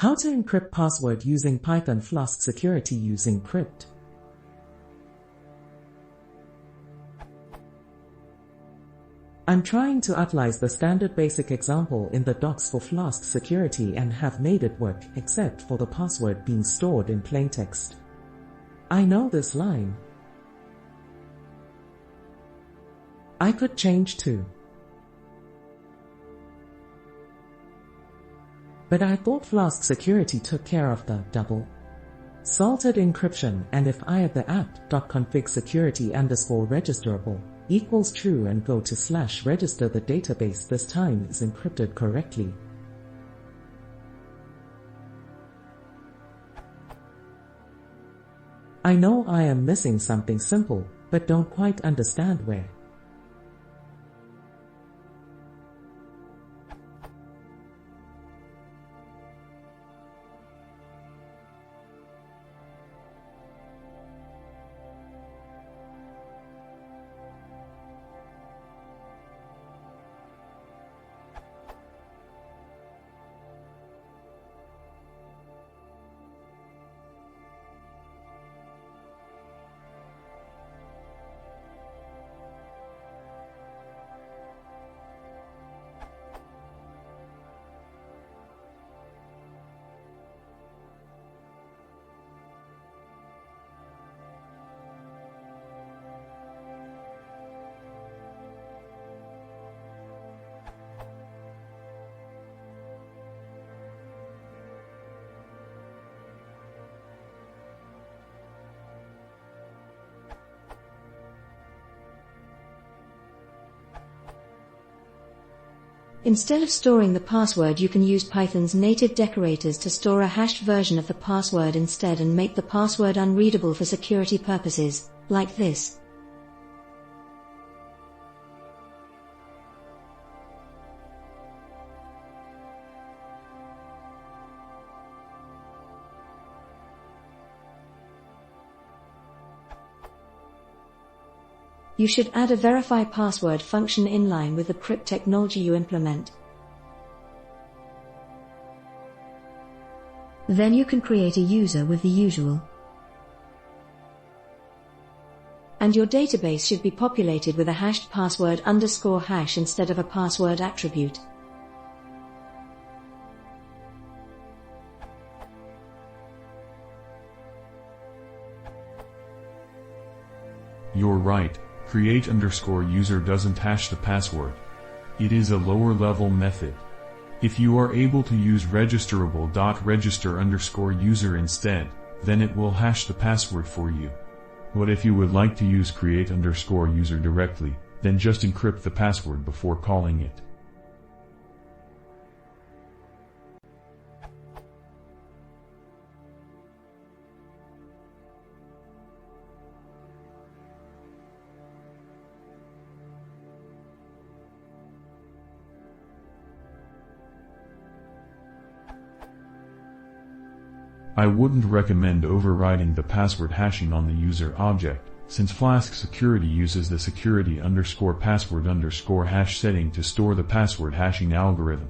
How to encrypt password using Python Flask-Security using encrypt. I'm trying to utilize the standard basic example in the docs for Flask-Security and have made it work except for the password being stored in plain text. I know this line. I could change too. But I thought Flask-Security took care of the double salted encryption, and if I at the app.config security_registerable equals true and go to /register, the database this time is encrypted correctly. I know I am missing something simple, but don't quite understand where. Instead of storing the password, you can use Python's native decorators to store a hashed version of the password instead and make the password unreadable for security purposes, like this. You should add a verify password function in line with the crypt technology you implement. Then you can create a user with the usual. And your database should be populated with a hashed password _hash instead of a password attribute. You're right. Create_user doesn't hash the password. It is a lower level method. If you are able to use registerable.register_user instead, then it will hash the password for you. But if you would like to use create_user directly, then just encrypt the password before calling it. I wouldn't recommend overriding the password hashing on the user object, since Flask-Security uses the security_password_hash setting to store the password hashing algorithm.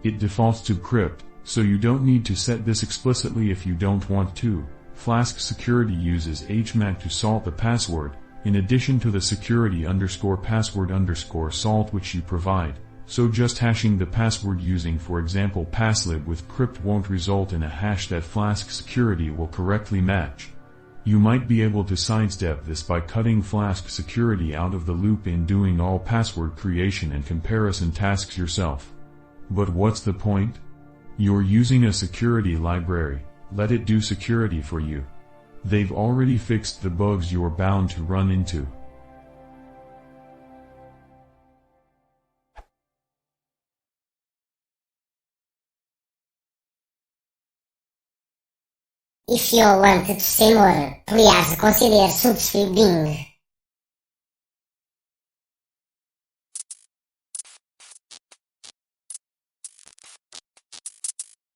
It defaults to crypt, so you don't need to set this explicitly if you don't want to. Flask-Security uses HMAC to salt the password, in addition to the security_password_salt which you provide. So just hashing the password using, for example, passlib with crypt won't result in a hash that Flask-Security will correctly match. You might be able to sidestep this by cutting Flask-Security out of the loop in doing all password creation and comparison tasks yourself. But what's the point? You're using a security library, let it do security for you. They've already fixed the bugs you're bound to run into. If you want to see more, please consider subscribing.